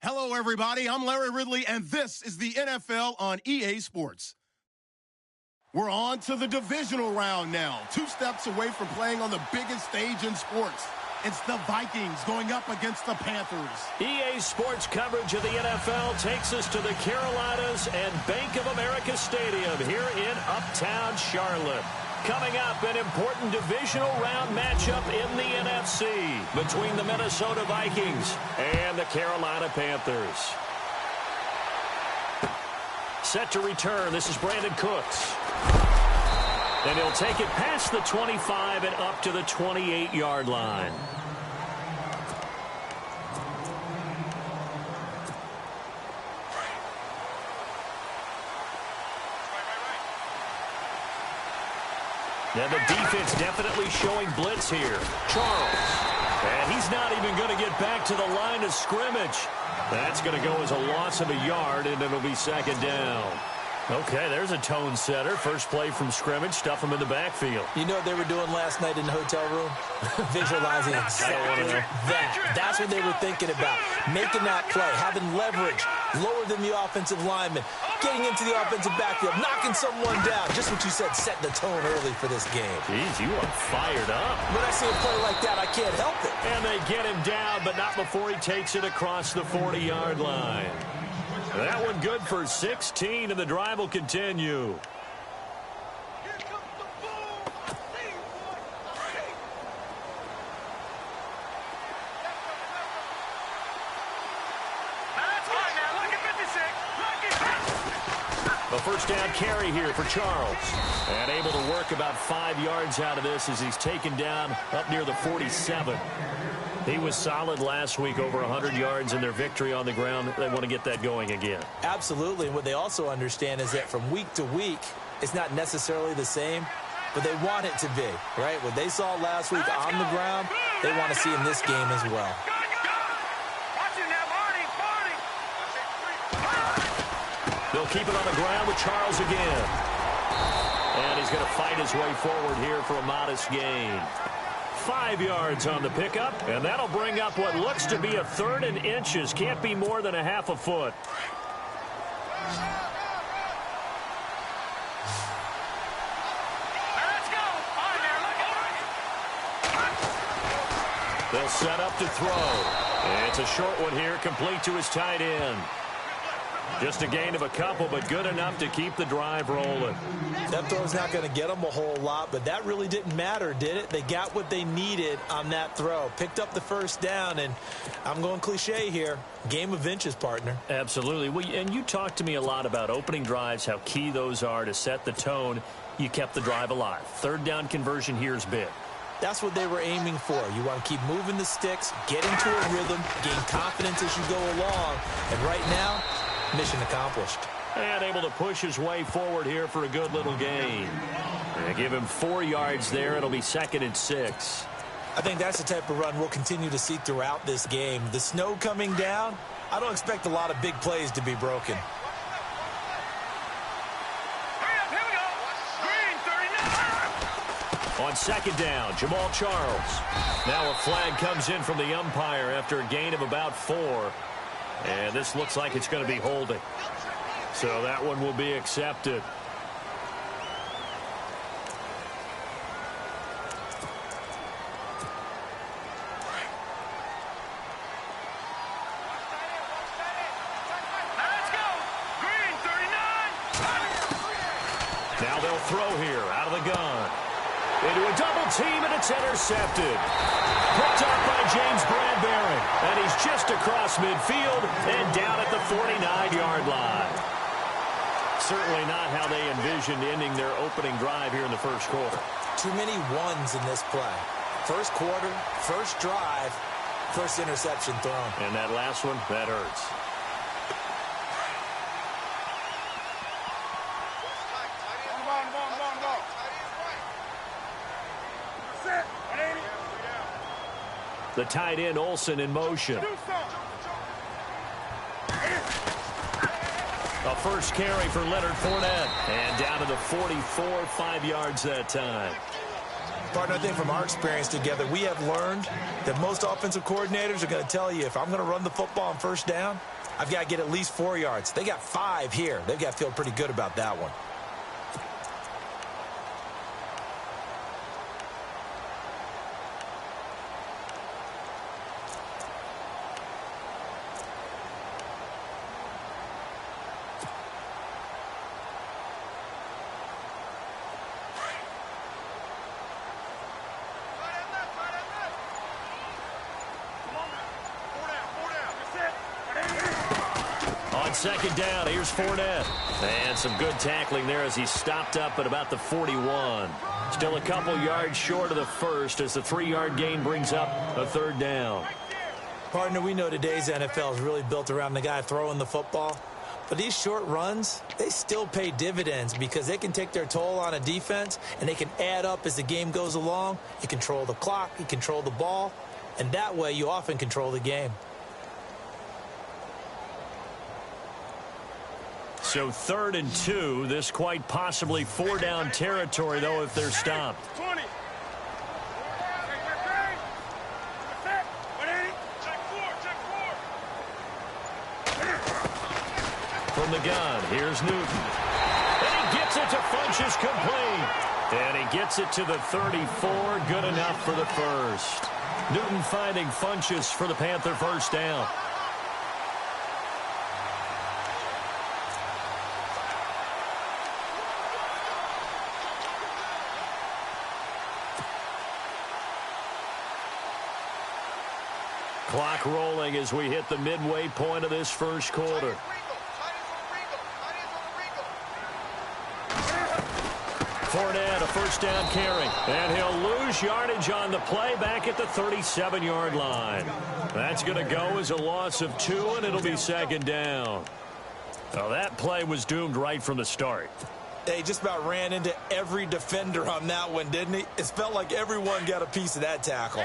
Hello, everybody. I'm Larry Ridley, and this is the NFL on EA Sports. We're on to the divisional round now, 2 steps away from playing on the biggest stage in sports. It's the Vikings going up against the Panthers. EA Sports coverage of the NFL takes us to the Carolinas and Bank of America Stadium here in Uptown Charlotte. Coming up, an important divisional round matchup in the NFC between the Minnesota Vikings and the Carolina Panthers. Set to return, this is Brandon Cooks. And he'll take it past the 25 and up to the 28-yard line. And the defense definitely showing blitz here. Charles. And he's not even going to get back to the line of scrimmage. That's going to go as a loss of a yard, and it'll be second down. Okay, there's a tone setter. First play from scrimmage, stuff him in the backfield. You know what they were doing last night in the hotel room? Visualizing exactly that. That's what they were thinking about. Making that play, having leverage, lower than the offensive lineman, getting into the offensive backfield, knocking someone down. Just what you said, setting the tone early for this game. Jeez, you are fired up. When I see a play like that, I can't help it. And they get him down, but not before he takes it across the 40-yard line. That one good for 16, and the drive will continue. A first down carry here for Charles. And able to work about 5 yards out of this as he's taken down up near the 47. He was solid last week, over 100 yards in their victory on the ground. They want to get that going again. Absolutely. And what they also understand is that from week to week, it's not necessarily the same, but they want it to be, right? What they saw last week on the ground, they want to see in this game as well. They'll keep it on the ground with Charles again. And he's going to fight his way forward here for a modest gain. 5 yards on the pickup, and that'll bring up what looks to be a 3rd and inches. Can't be more than a half a foot. They'll set up to throw. And it's a short one here, complete to his tight end. Just a gain of a couple, but good enough to keep the drive rolling. That throw's not going to get them a whole lot, but that really didn't matter, did it? They got what they needed on that throw. Picked up the first down, and I'm going cliche here. Game of inches, partner. Absolutely. Well, and you talked to me a lot about opening drives, how key those are to set the tone. You kept the drive alive. 3rd down conversion here is big. That's what they were aiming for. You want to keep moving the sticks, get into a rhythm, gain confidence as you go along. And right now, mission accomplished. And able to push his way forward here for a good little gain. And give him 4 yards there. It'll be 2nd and 6. I think that's the type of run we'll continue to see throughout this game. The snow coming down, I don't expect a lot of big plays to be broken. On 2nd down, Jamal Charles. Now a flag comes in from the umpire after a gain of about 4. And this looks like it's going to be holding. So that one will be accepted. Now they'll throw here out of the gun. Into a double team, and it's intercepted. Picked up by James Bradbury. And he's just across midfield and down at the 49-yard line. Certainly not how they envisioned ending their opening drive here in the first quarter. Too many ones in this play. First quarter, first drive, first interception thrown. And that last one, that hurts. The tight end, Olsen, in motion. A first carry for Leonard Fournette. And down to the 44, 5 yards that time. Partner, I think from our experience together, we have learned that most offensive coordinators are going to tell you, if I'm going to run the football on first down, I've got to get at least 4 yards. They got 5 here. They've got to feel pretty good about that one. On second down, here's Fournette. And some good tackling there as he stopped up at about the 41. Still a couple yards short of the first as the 3-yard gain brings up a third down. Partner, we know today's NFL is really built around the guy throwing the football. But these short runs, they still pay dividends because they can take their toll on a defense and they can add up as the game goes along. You control the clock, you control the ball, and that way you often control the game. So 3rd and 2, this quite possibly 4-down territory, though, if they're stopped. 20. From the gun, here's Newton. And he gets it to Funchess complete. And he gets it to the 34, good enough for the first. Newton finding Funchess for the Panther first down. Clock rolling as we hit the midway point of this first quarter. Fournette, a first down carry. And he'll lose yardage on the play back at the 37-yard line. That's going to go as a loss of 2, and it'll be second down. Well, that play was doomed right from the start. He just about ran into every defender on that one, didn't he? It felt like everyone got a piece of that tackle.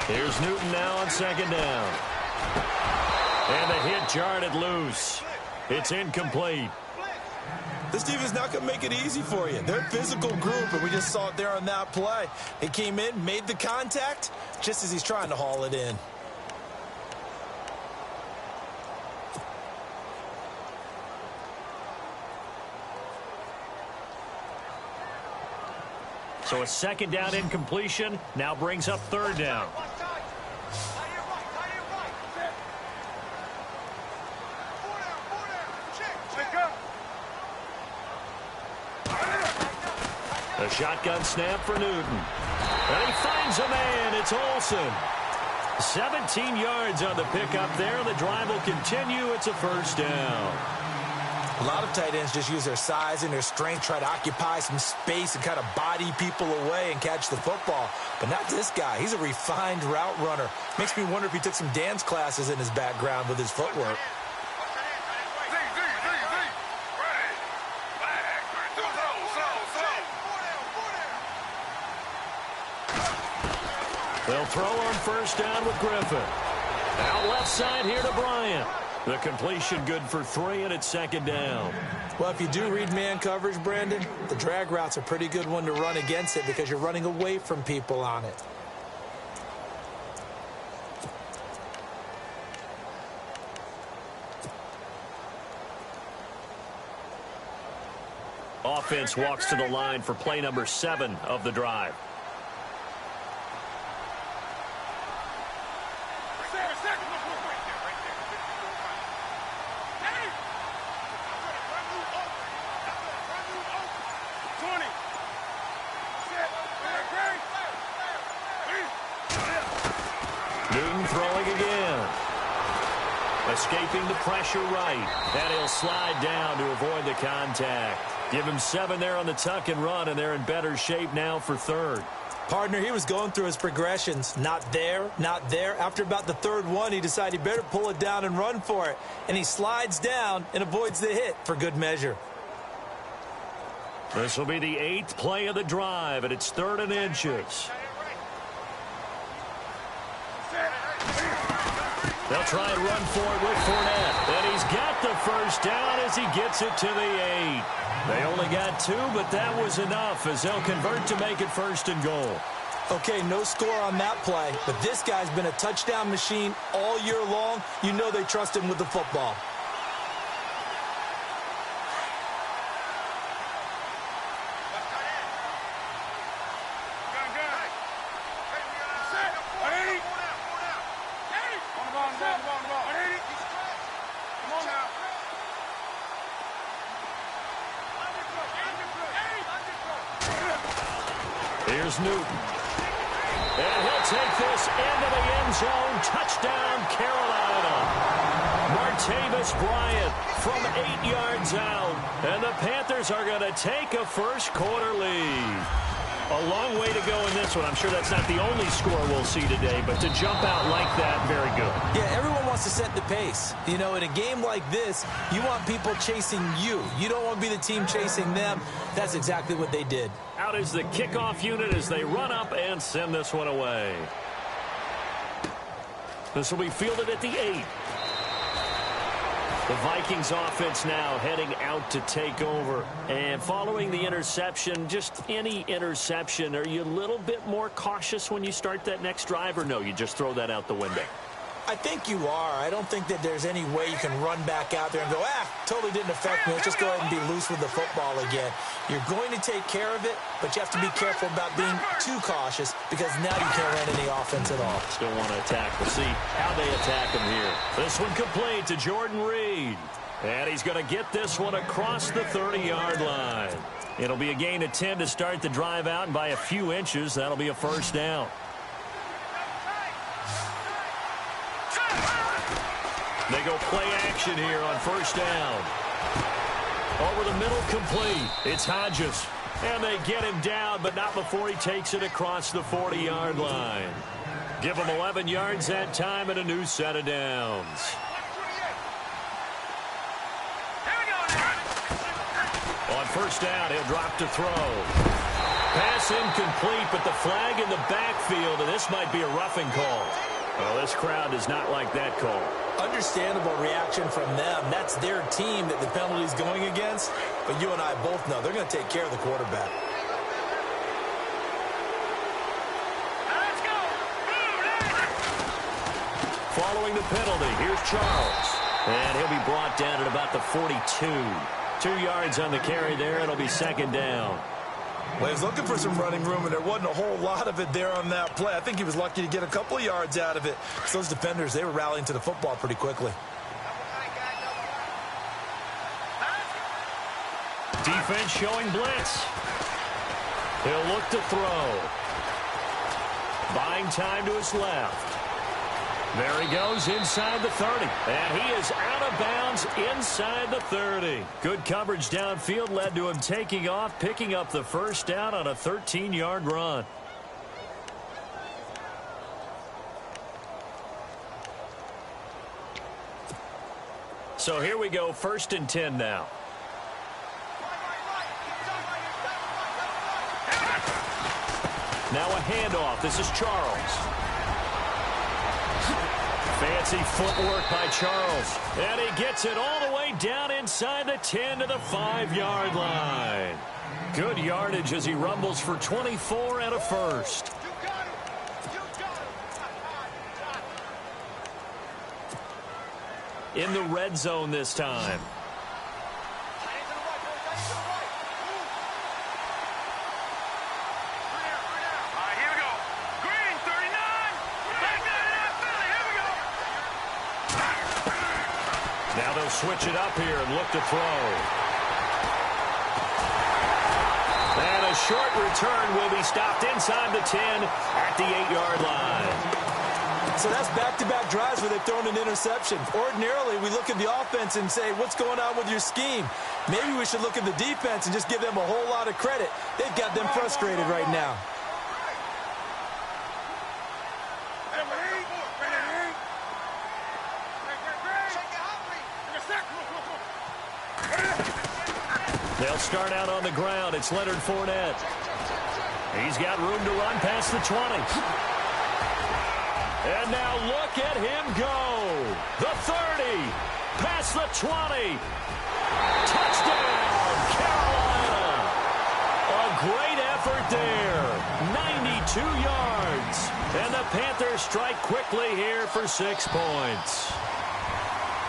Here's Newton now on second down. And the hit jarred it loose. It's incomplete. This team is not going to make it easy for you. They're a physical group, and we just saw it there on that play. He came in, made the contact, just as he's trying to haul it in. So a second down incompletion now brings up third down. A shotgun snap for Newton. And he finds a man. It's Olsen. 17 yards on the pickup there. The drive will continue. It's a first down. A lot of tight ends just use their size and their strength, try to occupy some space and kind of body people away and catch the football. But not this guy. He's a refined route runner. Makes me wonder if he took some dance classes in his background with his footwork. They'll throw on first down with Griffin. Out left side here to Bryant. The completion good for 3, and it's second down. Well, if you do read man coverage, Brandon, the drag route's a pretty good one to run against it because you're running away from people on it. Offense walks to the line for play number 7 of the drive. Newton throwing again. Escaping the pressure right. And he'll slide down to avoid the contact. Give him 7 there on the tuck and run, and they're in better shape now for third. Partner, he was going through his progressions. Not there, not there. After about the third one, he decided he better pull it down and run for it. And he slides down and avoids the hit for good measure. This will be the 8th play of the drive, and it's 3rd and inches. They'll try and run for it with Fournette. And he's got the first down as he gets it to the 8. They only got 2, but that was enough as they'll convert to make it 1st and goal. Okay, no score on that play, but this guy's been a touchdown machine all year long. You know they trust him with the football. Here's Newton. And he'll take this into the end zone. Touchdown, Carolina. Martavis Bryant from 8 yards out. And the Panthers are going to take a first-quarter lead. A long way to go in this one. I'm sure that's not the only score we'll see today, but to jump out like that, very good. Yeah, everyone wants to set the pace. You know, in a game like this, you want people chasing you. You don't want to be the team chasing them. That's exactly what they did. Out is the kickoff unit as they run up and send this one away. This will be fielded at the 8. The Vikings offense now heading out to take over. And following the interception, just any interception, are you a little bit more cautious when you start that next drive, or no, you just throw that out the window? I think you are. I don't think that there's any way you can run back out there and go, totally didn't affect me. Let's just go ahead and be loose with the football again. You're going to take care of it, but you have to be careful about being too cautious because now you can't run any offense at all. Still want to attack. We'll see how they attack him here. This one complete to Jordan Reed. And he's going to get this one across the 30-yard line. It'll be a gain of 10 to start the drive out, and by a few inches, that'll be a first down. They go play action here on first down. Over the middle, complete. It's Hodges. And they get him down, but not before he takes it across the 40-yard line. Give him 11 yards that time and a new set of downs. On first down, he'll drop to throw. Pass incomplete, but the flag in the backfield, and this might be a roughing call. Well, this crowd does not like that call. Understandable reaction from them. That's their team that the penalty's going against. But you and I both know they're going to take care of the quarterback. Following the penalty, here's Charles. And he'll be brought down at about the 42. 2 yards on the carry there. It'll be second down. Well, he was looking for some running room, and there wasn't a whole lot of it there on that play. I think he was lucky to get a couple of yards out of it. So those defenders, they were rallying to the football pretty quickly. Defense showing blitz. He'll look to throw. Buying time to his left. There he goes inside the 30. And he is out of bounds inside the 30. Good coverage downfield led to him taking off, picking up the first down on a 13-yard run. So here we go, 1st and 10 now. Now a handoff. This is Charles. Fancy footwork by Charles. And he gets it all the way down inside the 10 to the 5-yard line. Good yardage as he rumbles for 24 and a first. In the red zone this time. Now they'll switch it up here and look to throw. And a short return will be stopped inside the 10 at the 8-yard line. So that's back-to-back drives where they've thrown an interception. Ordinarily, we look at the offense and say, what's going on with your scheme? Maybe we should look at the defense and just give them a whole lot of credit. They've got them frustrated right now. They'll start out on the ground. It's Leonard Fournette. He's got room to run past the 20. And now look at him go. The 30. Past the 20. Touchdown, Carolina. A great effort there. 92 yards. And the Panthers strike quickly here for 6 points.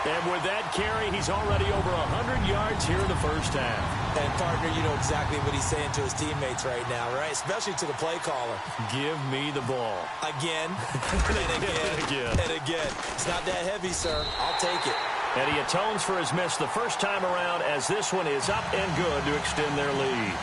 And with that carry, he's already over 100 yards here in the first half. And, partner, you know exactly what he's saying to his teammates right now, right? Especially to the play caller. Give me the ball. Again, and again, and again. It's not that heavy, sir. I'll take it. And he atones for his miss the first time around as this one is up and good to extend their lead.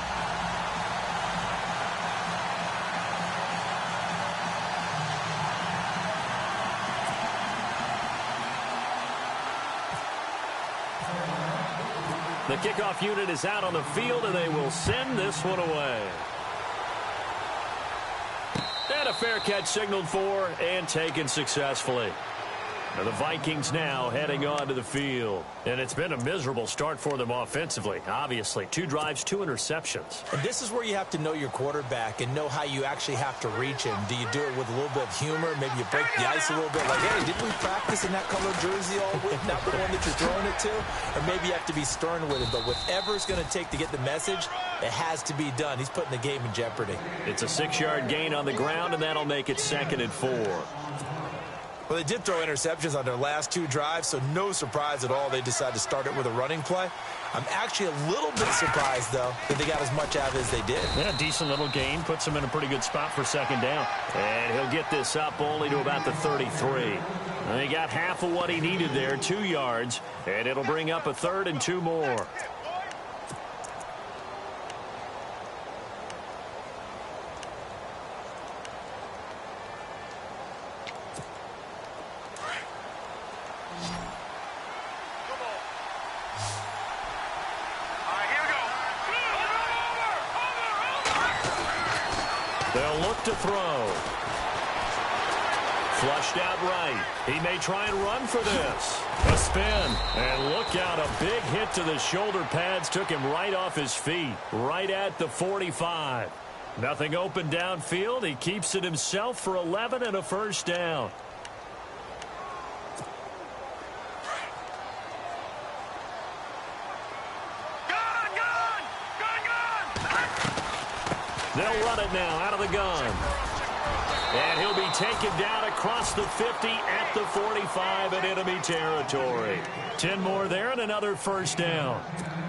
The kickoff unit is out on the field, and they will send this one away. And a fair catch signaled for and taken successfully. And the Vikings now heading onto the field. And it's been a miserable start for them offensively, obviously. 2 drives, 2 interceptions. And this is where you have to know your quarterback and know how you actually have to reach him. Do you do it with a little bit of humor? Maybe you break the ice a little bit. Like, hey, didn't we practice in that color jersey all week? Not the one that you're throwing it to? Or maybe you have to be stern with him. But whatever it's going to take to get the message, it has to be done. He's putting the game in jeopardy. It's a 6-yard gain on the ground, and that'll make it 2nd and 4. Well, they did throw interceptions on their last 2 drives, so no surprise at all they decided to start it with a running play. I'm actually a little bit surprised, though, that they got as much out of it as they did. Yeah, decent little gain. Puts him in a pretty good spot for 2nd down. And he'll get this up only to about the 33. And he got half of what he needed there, 2 yards. And it'll bring up a 3rd and 2 more. They'll look to throw. Flushed out right. He may try and run for this. A spin. And look out, a big hit to the shoulder pads took him right off his feet. Right at the 45. Nothing open downfield. He keeps it himself for 11 and a 1st down. They'll run it now out of the gun. And he'll be taken down across the 50 at the 45 in enemy territory. 10 more there and another 1st down.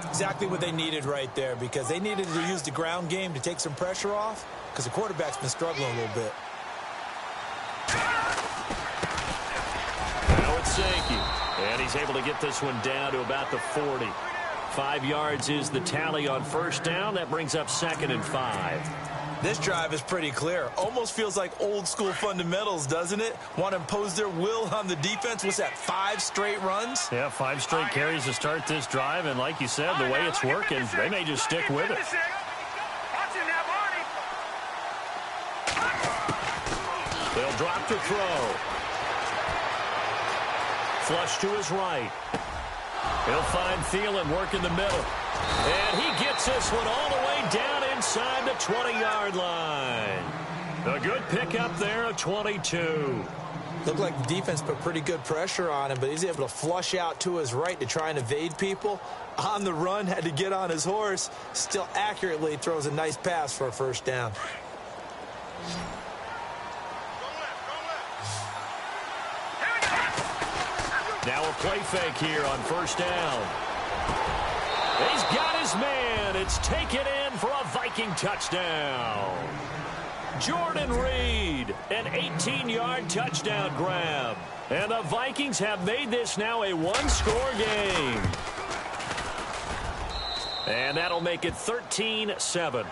Exactly what they needed right there, because they needed to use the ground game to take some pressure off, because the quarterback's been struggling a little bit. Now it's Sankey. And he's able to get this one down to about the 40. 5 yards is the tally on 1st down. That brings up 2nd and 5. This drive is pretty clear. Almost feels like old school fundamentals, doesn't it? Want to impose their will on the defense. What's that, 5 straight runs? Yeah, 5 straight carries to start this drive. And like you said, the way it's working, they may just stick with it. They'll drop to throw. Flush to his right. He'll find Thielen working the middle. And he gets this one all the way down inside the 20-yard line. A good pickup there, a 22. Looked like the defense put pretty good pressure on him, but he's able to flush out to his right to try and evade people. On the run, had to get on his horse. Still accurately throws a nice pass for a 1st down. Now a play fake here on 1st down. He's got his man. It's taken in for a Viking touchdown. Jordan Reed, an 18-yard touchdown grab. And the Vikings have made this now a 1-score game. And that'll make it 13-7.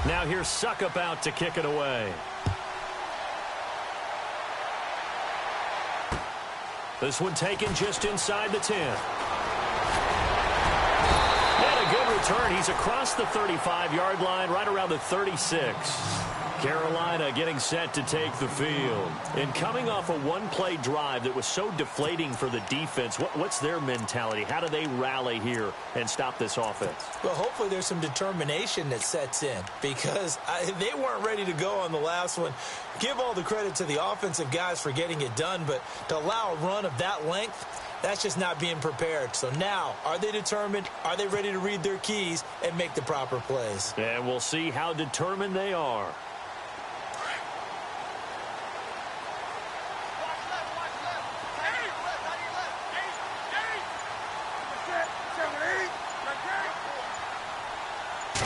Now here's Suckup out to kick it away. This one taken just inside the 10. And a good return. He's across the 35-yard line, right around the 36. Carolina getting set to take the field. And coming off a one-play drive that was so deflating for the defense, what's their mentality? How do they rally here and stop this offense? Well, hopefully there's some determination that sets in because they weren't ready to go on the last one. Give all the credit to the offensive guys for getting it done, but to allow a run of that length, that's just not being prepared. So now, are they determined? Are they ready to read their keys and make the proper plays? And we'll see how determined they are.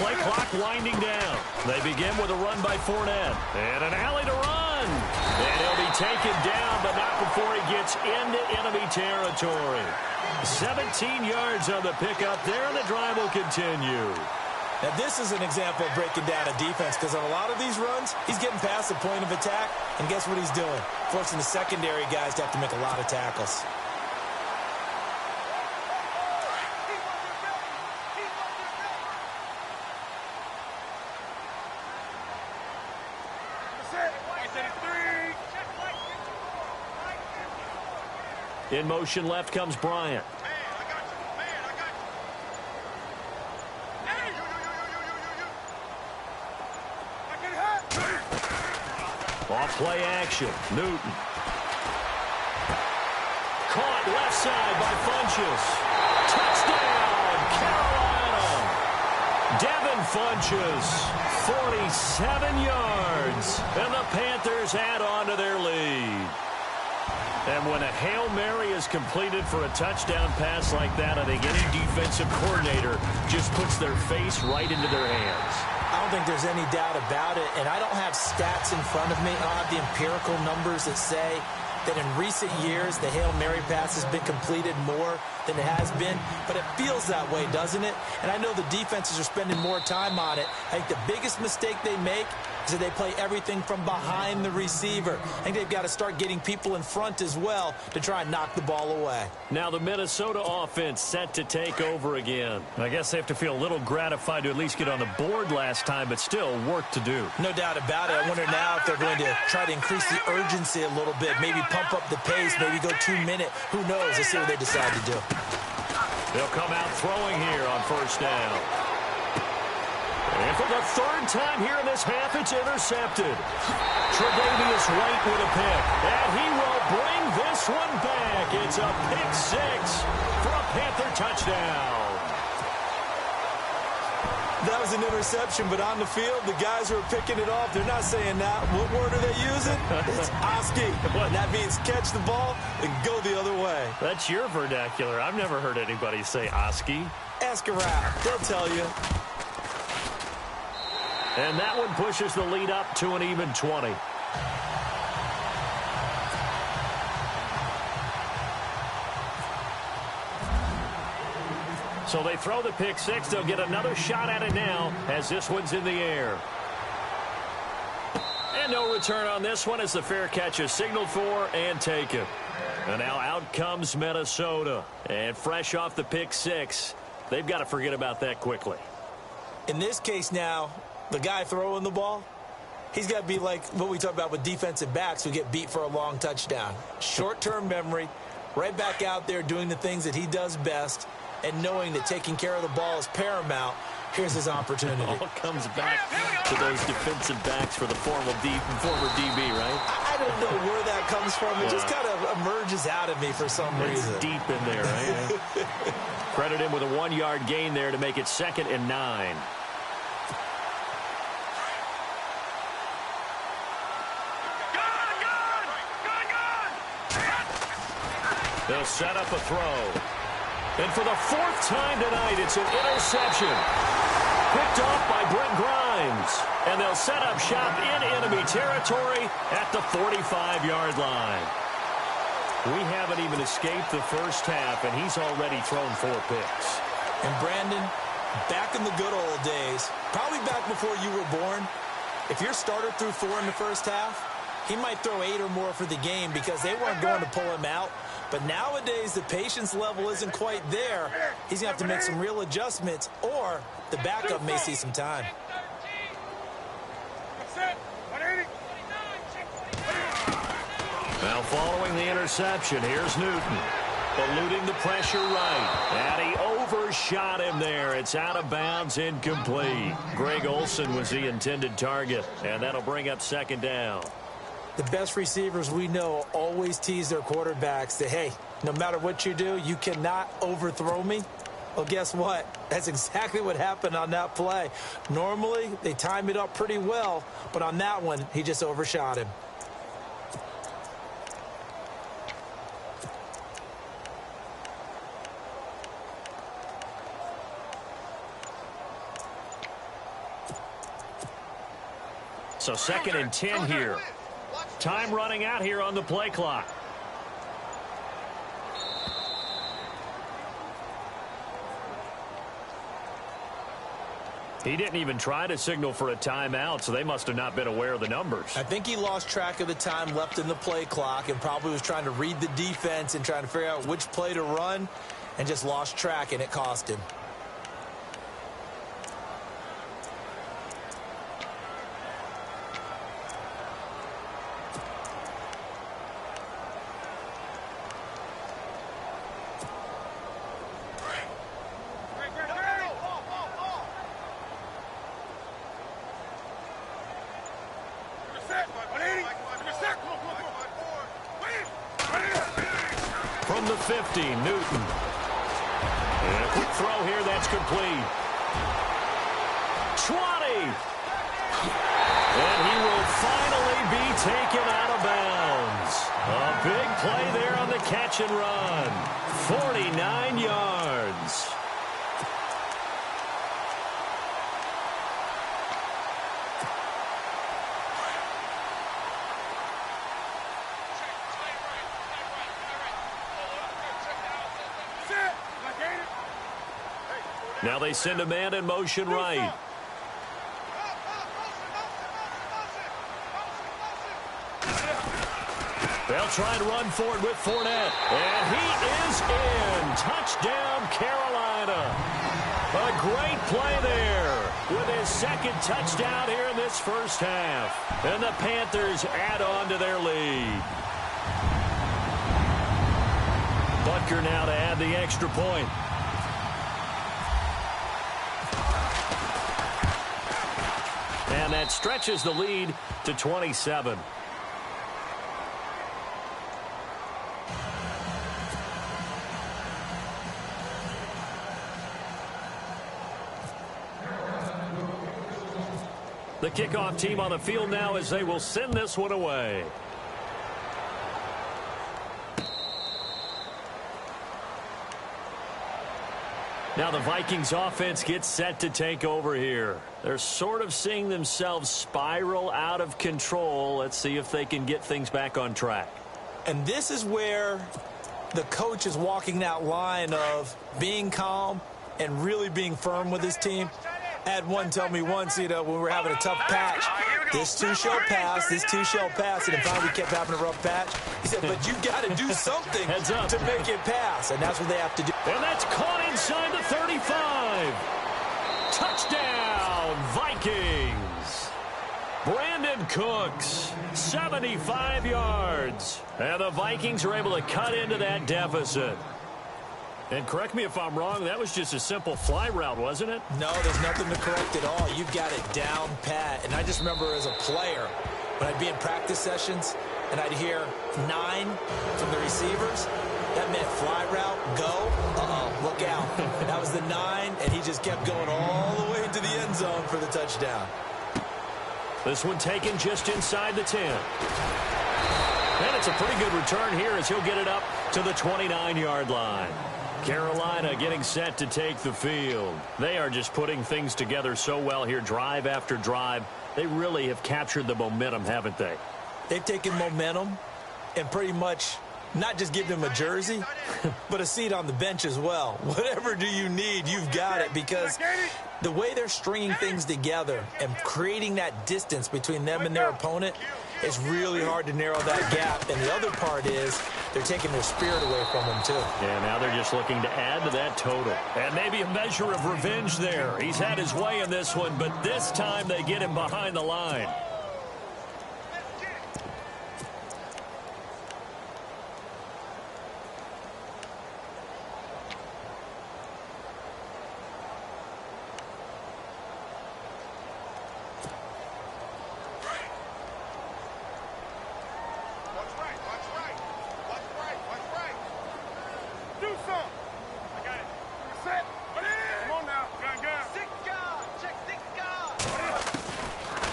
Play clock winding down. They begin with a run by Fournette. And an alley to run. And he'll be taken down, but not before he gets into enemy territory. 17 yards on the pickup there, and the drive will continue. Now, this is an example of breaking down a defense because on a lot of these runs, he's getting past the point of attack, and guess what he's doing? Forcing the secondary guys to have to make a lot of tackles. In motion left comes Bryant. Off play action. Newton. Caught left side by Funchess. Touchdown, Carolina. Devin Funchess, 47 yards. And the Panthers add on to their lead. And when a Hail Mary is completed for a touchdown pass like that, I think any defensive coordinator just puts their face right into their hands. I don't think there's any doubt about it, and I don't have stats in front of me. I don't have the empirical numbers that say that in recent years the Hail Mary pass has been completed more than it has been, but it feels that way, doesn't it? And I know the defenses are spending more time on it. I think the biggest mistake they make is that they play everything from behind the receiver. I think they've got to start getting people in front as well to try and knock the ball away. Now the Minnesota offense set to take over again. I guess they have to feel a little gratified to at least get on the board last time, but still work to do. No doubt about it. I wonder now if they're going to try to increase the urgency a little bit, maybe pump up the pace, maybe go 2-minute. Who knows? Let's see what they decide to do. They'll come out throwing here on first down. And for the third time here in this half, it's intercepted. Tre'Davious White with a pick. And he will bring this one back. It's a pick six for a Panther touchdown. That was an interception, but on the field, the guys who are picking it off, they're not saying that. What word are they using? It's Oski. And that means catch the ball and go the other way. That's your vernacular. I've never heard anybody say Oski. Ask around. They'll tell you. And that one pushes the lead up to an even 20. So they throw the pick six. They'll get another shot at it now as this one's in the air. And no return on this one as the fair catch is signaled for and taken. And now out comes Minnesota. And fresh off the pick six, they've got to forget about that quickly. In this case now, the guy throwing the ball, he's got to be like what we talk about with defensive backs who get beat for a long touchdown. Short-term memory, right back out there doing the things that he does best, and knowing that taking care of the ball is paramount. Here's his opportunity. It all comes back to those defensive backs for the former DB, right? I don't know where that comes from. It just kind of emerges out of me for some reason. It's deep in there, right? Credit him with a 1-yard gain there to make it 2nd and 9. They'll set up a throw. And for the 4th time tonight, it's an interception. Picked off by Brent Grimes. And they'll set up shop in enemy territory at the 45-yard line. We haven't even escaped the first half, and he's already thrown 4 picks. And Brandon, back in the good old days, probably back before you were born, if your starter threw 4 in the first half, he might throw 8 or more for the game because they weren't going to pull him out. But nowadays, the patience level isn't quite there. He's going to have to make some real adjustments, or the backup may see some time. Now following the interception, here's Newton. Eluding the pressure right. And he overshot him there. It's out of bounds, incomplete. Greg Olsen was the intended target, and that'll bring up second down. The best receivers we know always tease their quarterbacks that, hey, no matter what you do, you cannot overthrow me. Well, guess what? That's exactly what happened on that play. Normally, they time it up pretty well, but on that one, he just overshot him. So 2nd and 10 here. Time running out here on the play clock. He didn't even try to signal for a timeout, so they must have not been aware of the numbers. I think he lost track of the time left in the play clock and probably was trying to read the defense and trying to figure out which play to run and just lost track, and it cost him. From the 50, Newton. And a quick throw here, that's complete. 20! And he will finally be taken out of bounds. A big play there on the catch and run. 49 yards. Now they send a man in motion right. They'll try and run for it with Fournette. And he is in. Touchdown, Carolina. A great play there with his 2nd touchdown here in this first half. And the Panthers add on to their lead. Butker now to add the extra point. And that stretches the lead to 27. The kickoff team on the field now as they will send this one away. Now the Vikings offense gets set to take over here. They're sort of seeing themselves spiral out of control. Let's see if they can get things back on track. And this is where the coach is walking that line of being calm and really being firm with his team. I had one tell me once, when we were having a tough patch, this two shall pass, this two shall pass, and finally we kept having a rough patch. He said, but you got to do something to make it pass, and that's what they have to do. And that's caught inside the 35. Touchdown, Vikings. Brandon Cooks, 75 yards. And the Vikings are able to cut into that deficit. And correct me if I'm wrong, that was just a simple fly route, wasn't it? No, there's nothing to correct at all. You've got it down pat. And I just remember as a player, when I'd be in practice sessions and I'd hear 9 from the receivers, that meant fly route, go, look out. That was the 9, and he just kept going all the way into the end zone for the touchdown. This one taken just inside the 10. And it's a pretty good return here as he'll get it up to the 29-yard line. Carolina getting set to take the field. They are just putting things together so well here, drive after drive. They really have captured the momentum, haven't they? They've taken momentum and pretty much not just given him a jersey, but a seat on the bench as well. Whatever do you need, you've got it, because the way they're stringing things together and creating that distance between them and their opponent, it's really hard to narrow that gap. And the other part is they're taking their spirit away from them, too. Yeah, now they're just looking to add to that total. And maybe a measure of revenge there. He's had his way in this one, but this time they get him behind the line.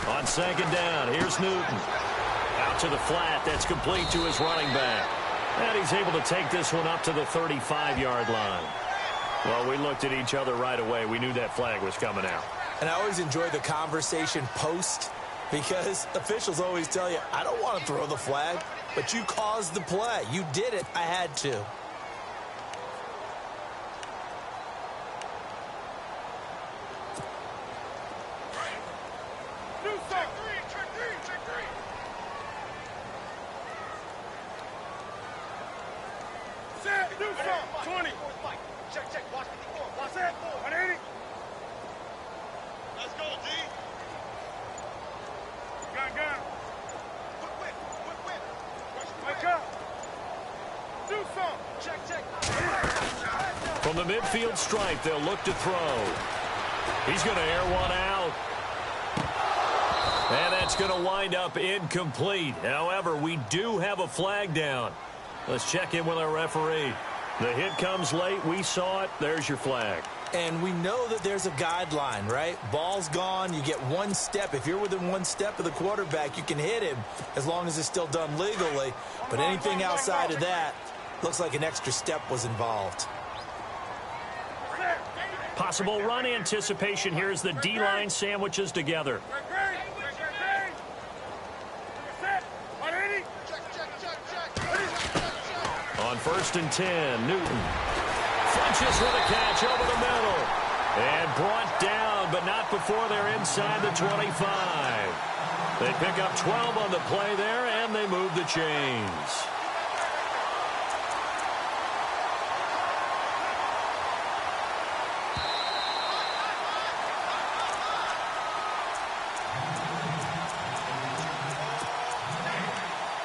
On second down, here's Newton. Out to the flat, that's complete to his running back. And he's able to take this one up to the 35-yard line. Well, we looked at each other right away. We knew that flag was coming out. And I always enjoy the conversation post because officials always tell you, I don't want to throw the flag, but you caused the play. You did it. I had to. From the midfield stripe, they'll look to throw. He's going to air one out. And that's going to wind up incomplete. However, we do have a flag down. Let's check in with our referee. The hit comes late. We saw it. There's your flag. And we know that there's a guideline, right? Ball's gone. You get one step. If you're within one step of the quarterback, you can hit him as long as it's still done legally. But anything outside of that, looks like an extra step was involved. Possible run anticipation here as the D-line sandwiches together. On 1st and 10, Newton flinches with a catch over the middle. And brought down, but not before they're inside the 25. They pick up 12 on the play there, and they move the chains.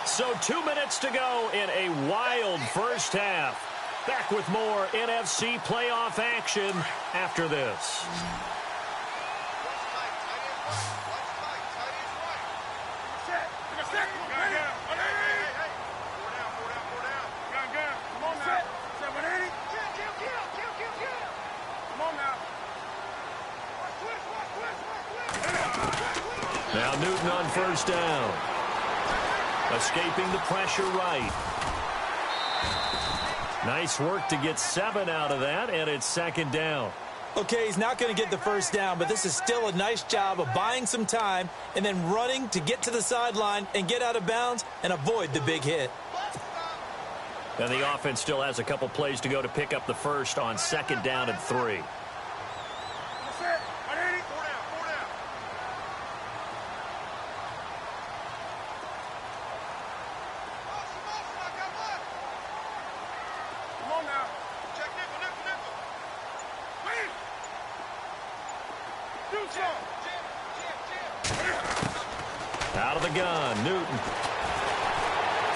So 2 minutes to go in a wild first half. Back with more NFC playoff action after this. Now Newton on 1st down. Escaping the pressure right. Nice work to get 7 out of that, and it's 2nd down. Okay, he's not going to get the 1st down, but this is still a nice job of buying some time and then running to get to the sideline and get out of bounds and avoid the big hit. And the offense still has a couple plays to go to pick up the first on 2nd down and 3. Out of the gun, Newton.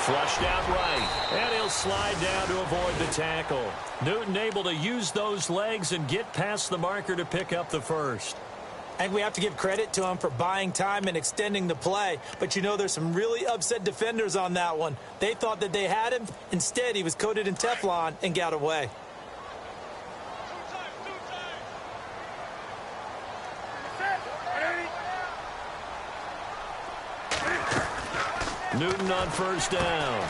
Flushed out right, and he'll slide down to avoid the tackle. Newton able to use those legs and get past the marker to pick up the first. I think we have to give credit to him for buying time and extending the play. But, you know, there's some really upset defenders on that one. They thought that they had him. Instead, he was coated in Teflon and got away. Newton on 1st down.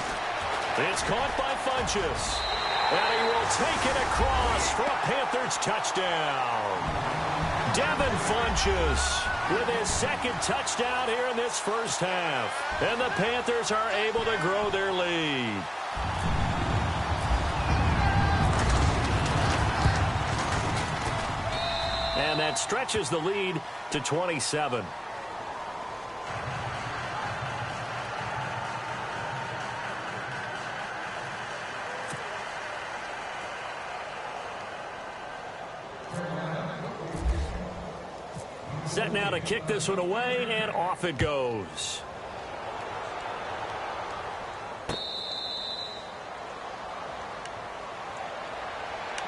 It's caught by Funchess. And he will take it across for a Panthers touchdown. Devin Funchess with his 2nd touchdown here in this first half. And the Panthers are able to grow their lead. And that stretches the lead to 27. Set now to kick this one away, and off it goes.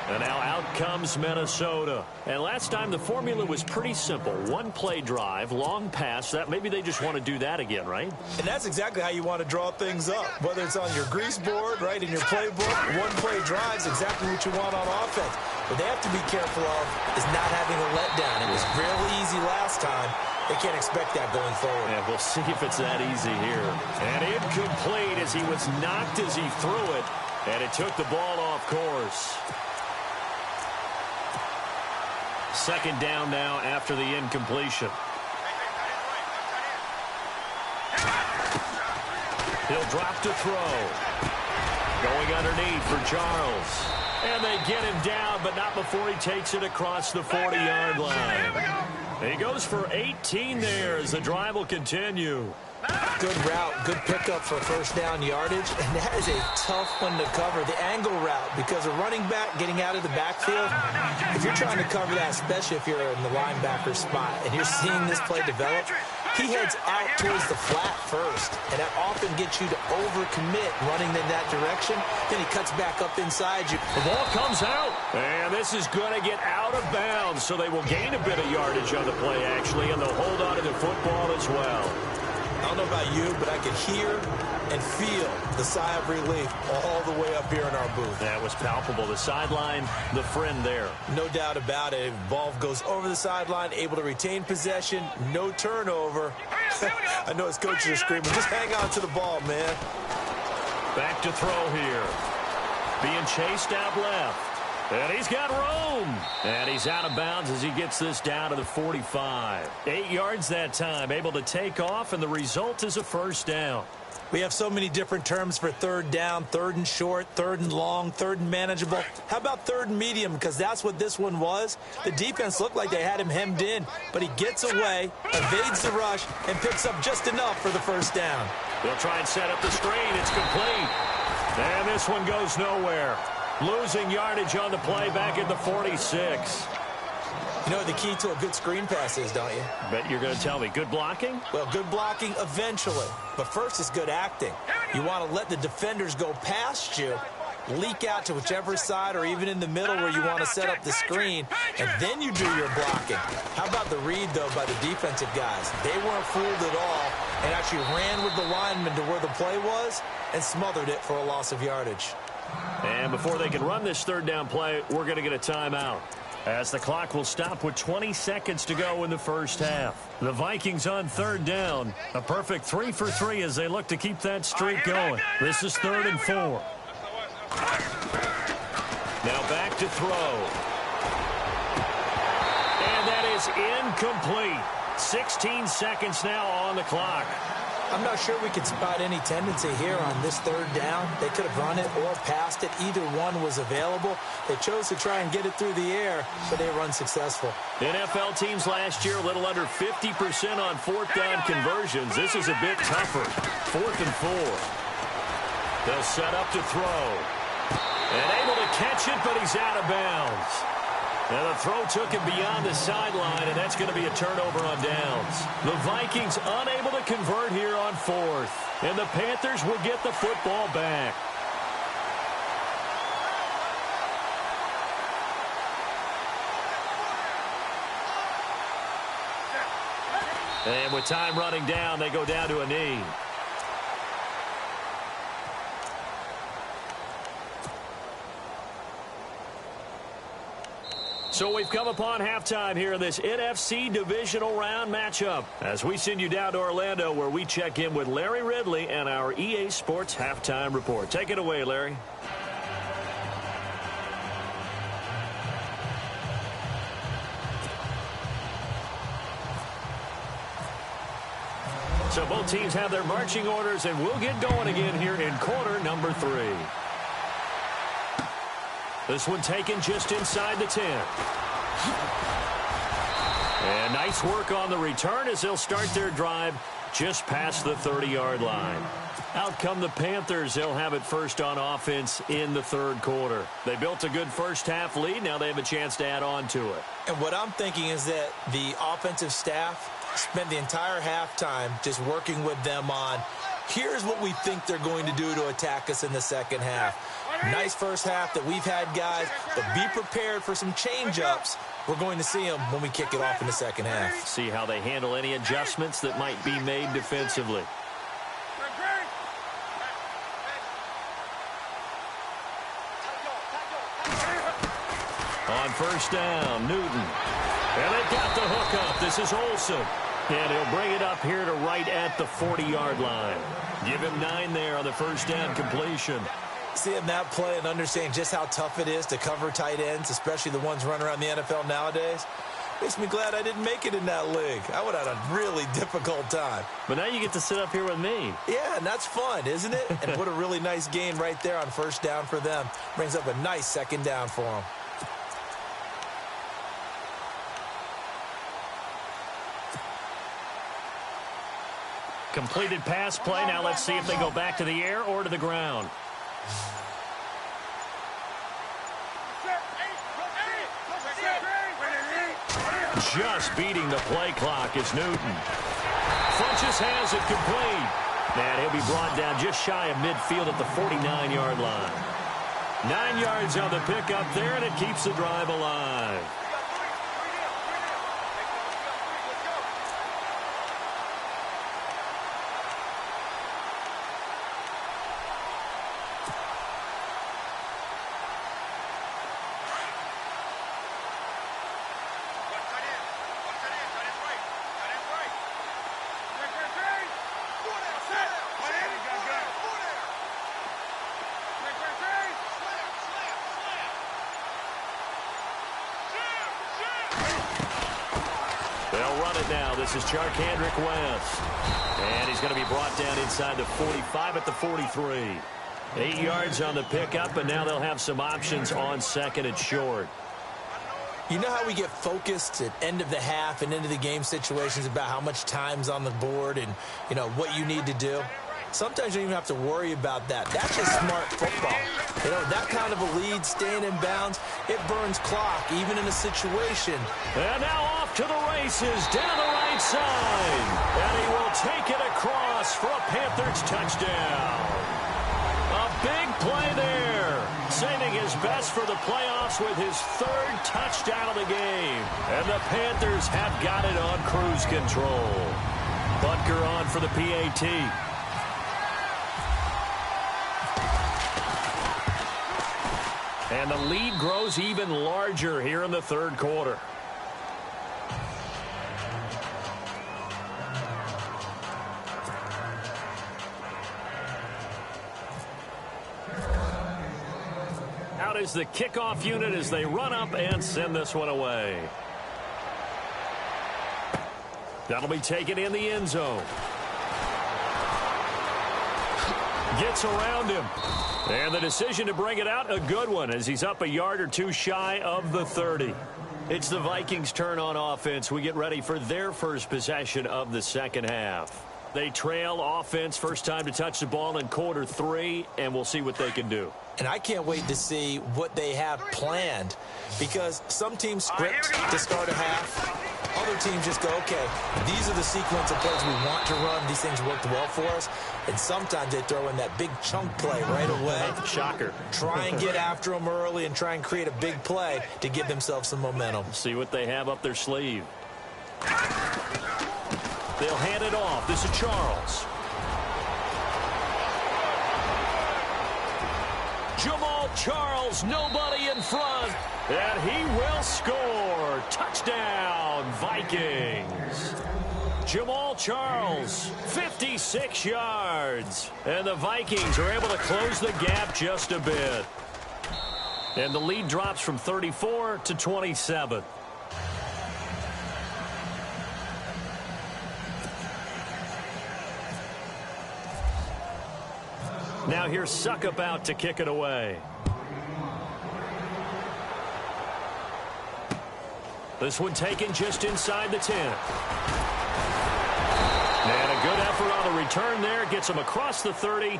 And now out comes Minnesota. And last time the formula was pretty simple. One play drive, long pass. That maybe they just want to do that again, right? And that's exactly how you want to draw things up. Whether it's on your grease board, right, in your playbook, one play drive is exactly what you want on offense. What they have to be careful of is not having a letdown. It was real easy last time. They can't expect that going forward. Yeah, we'll see if it's that easy here. And incomplete as he was knocked as he threw it. And it took the ball off course. Second down now after the incompletion. He'll drop to throw. Going underneath for Charles. And they get him down, but not before he takes it across the 40-yard line. He goes for 18 there as the drive will continue. Good route, good pickup for first down yardage, and that is a tough one to cover, the angle route, because a running back getting out of the backfield, if you're trying to cover that, especially if you're in the linebacker spot, and you're seeing this play develop, he heads out towards the flat first, and that often gets you to overcommit running in that direction. Then he cuts back up inside you. The ball comes out, and this is going to get out of bounds, so they will gain a bit of yardage on the play, actually, and they'll hold on to the football as well. I don't know about you, but I could hear and feel the sigh of relief all the way up here in our booth. That was palpable. The sideline, the friend there. No doubt about it. Ball goes over the sideline, able to retain possession, no turnover. I know his coaches are screaming, just hang on to the ball, man. Back to throw here. Being chased out left. And he's got room. And he's out of bounds as he gets this down to the 45. 8 yards that time, able to take off, and the result is a first down. We have so many different terms for third down, third and short, third and long, third and manageable. How about third and medium? Because that's what this one was. The defense looked like they had him hemmed in, but he gets away, evades the rush, and picks up just enough for the first down. They'll try and set up the screen. It's complete. And this one goes nowhere. Losing yardage on the play back at the 46. You know what the key to a good screen pass is, don't you? Bet you're going to tell me. Good blocking? Well, good blocking eventually. But first is good acting. You want to let the defenders go past you, leak out to whichever side or even in the middle where you want to set up the screen, and then you do your blocking. How about the read, though, by the defensive guys? They weren't fooled at all and actually ran with the lineman to where the play was and smothered it for a loss of yardage. And before they can run this third down play, we're going to get a timeout, as the clock will stop with 20 seconds to go in the first half. The Vikings on third down. A perfect 3 for 3 as they look to keep that streak going. This is 3rd and 4. Now back to throw. And that is incomplete. 16 seconds now on the clock. I'm not sure we could spot any tendency here on this third down. They could have run it or passed it. Either one was available. They chose to try and get it through the air, but they were unsuccessful. NFL teams last year a little under 50% on fourth down conversions. This is a bit tougher. 4th and 4. They'll set up to throw. And able to catch it, but he's out of bounds. Now the throw took him beyond the sideline, and that's going to be a turnover on downs. The Vikings unable to convert here on 4th. And the Panthers will get the football back. And with time running down, they go down to a knee. So we've come upon halftime here in this NFC Divisional Round matchup, as we send you down to Orlando, where we check in with Larry Ridley and our EA Sports Halftime Report. Take it away, Larry. So both teams have their marching orders, and we'll get going again here in quarter number 3. This one taken just inside the 10. And nice work on the return as they'll start their drive just past the 30-yard line. Out come the Panthers. They'll have it first on offense in the third quarter. They built a good first-half lead. Now they have a chance to add on to it. And what I'm thinking is that the offensive staff spent the entire halftime just working with them on, here's what we think they're going to do to attack us in the second half. Nice first half that we've had, guys, but be prepared for some change-ups. We're going to see them when we kick it off in the second half. See how they handle any adjustments that might be made defensively. On first down. Newton. And they've got the hook up. This is Olsen. And he'll bring it up here to right at the 40-yard line. Give him 9 there on the first down completion. Seeing that play and understanding just how tough it is to cover tight ends, especially the ones running around the NFL nowadays, makes me glad I didn't make it in that league. I would have had a really difficult time. But now you get to sit up here with me. Yeah, and that's fun, isn't it? And put a really nice gain right there on first down for them. Brings up a nice second down for them. Completed pass play. Now let's see if they go back to the air or to the ground. Just beating the play clock is Newton. Funches has it complete. And he'll be brought down just shy of midfield at the 49-yard line. 9 yards on the pickup there, and it keeps the drive alive. Now, this is Charkandrick West. And he's going to be brought down inside the 45 at the 43. 8 yards on the pickup, and now they'll have some options on second and short. You know how we get focused at end of the half and into the game situations about how much time's on the board and, you know, what you need to do? Sometimes you don't even have to worry about that. That's just smart football. You know, that kind of a lead, staying in bounds, it burns clock, even in a situation. And now off to the races, down the right side. And he will take it across for a Panthers touchdown. A big play there. Saving his best for the playoffs with his 3rd touchdown of the game. And the Panthers have got it on cruise control. Butker on for the PAT. And the lead grows even larger here in the 3rd quarter. Out is the kickoff unit as they run up and send this one away. That'll be taken in the end zone. Gets around him. And the decision to bring it out, a good one, as he's up a yard or two shy of the 30. It's the Vikings' turn on offense. We get ready for their first possession of the second half. They trail offense, first time to touch the ball in quarter 3, and we'll see what they can do. And I can't wait to see what they have planned, because some teams script to start a half. Other teams just go, okay, these are the sequence of plays we want to run. These things worked well for us. And sometimes they throw in that big chunk play right away. Shocker. Try and get after them early and try and create a big play to give themselves some momentum. See what they have up their sleeve. They'll hand it off. This is Charles. Jamal Charles, nobody in front. And he will score. Touchdown, Vikings. Jamal Charles, 56 yards. And the Vikings are able to close the gap just a bit. And the lead drops from 34 to 27. Now here's Suckup out to kick it away. This one taken just inside the 10. And a good effort on the return there. Gets him across the 30.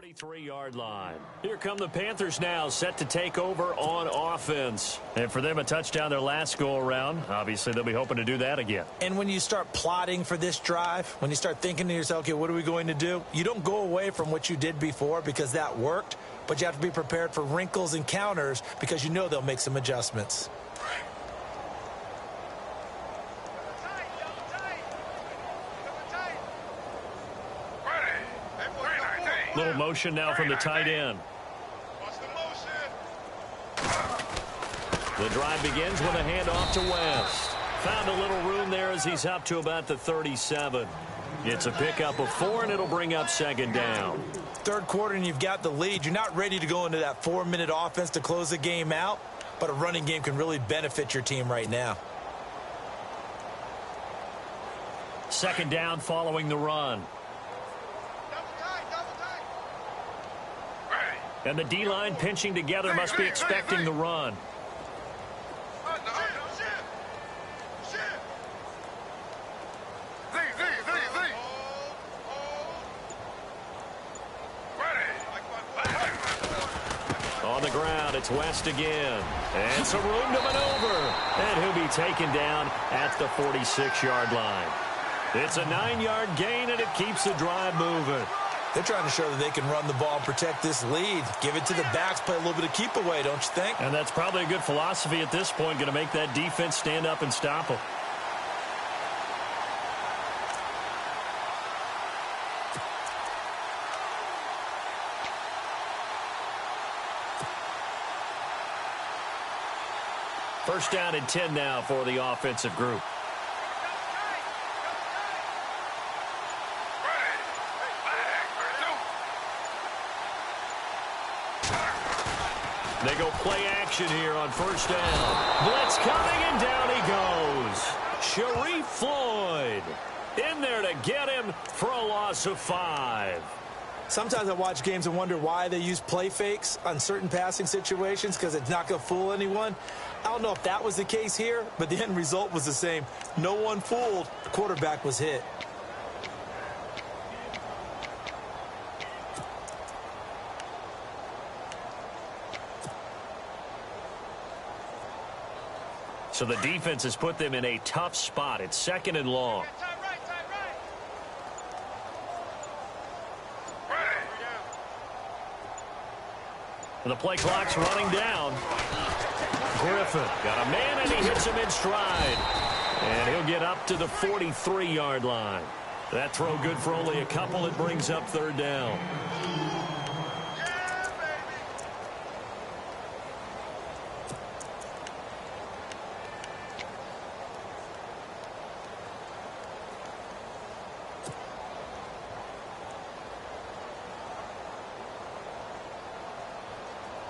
33-yard line. Here come the Panthers now, set to take over on offense. And for them, a touchdown their last go-around. Obviously, they'll be hoping to do that again. And when you start plotting for this drive, when you start thinking to yourself, okay, what are we going to do? You don't go away from what you did before because that worked, but you have to be prepared for wrinkles and counters because you know they'll make some adjustments. Little motion now from the tight end. The drive begins with a handoff to West. Found a little room there as he's up to about the 37. It's a pickup of 4, and it'll bring up second down. Third quarter, and you've got the lead. You're not ready to go into that 4-minute offense to close the game out, but a running game can really benefit your team right now. Second down following the run. And the D-line pinching together must be expecting the run. On the ground, it's West again. And some room to maneuver. And he'll be taken down at the 46-yard line. It's a 9-yard gain, and it keeps the drive moving. They're trying to show that they can run the ball and protect this lead. Give it to the backs, play a little bit of keep away, don't you think? And that's probably a good philosophy at this point, going to make that defense stand up and stop them. First down and 10 now for the offensive group. They go play action here on first down. Blitz coming, and down he goes. Sharif Floyd in there to get him for a loss of 5. Sometimes I watch games and wonder why they use play fakes on certain passing situations because it's not going to fool anyone. I don't know if that was the case here, but the end result was the same. No one fooled. The quarterback was hit. So the defense has put them in a tough spot. It's second and long. And the play clock's running down. Griffin got a man, and he hits him in stride. And he'll get up to the 43-yard line. That throw good for only a couple. It brings up third down.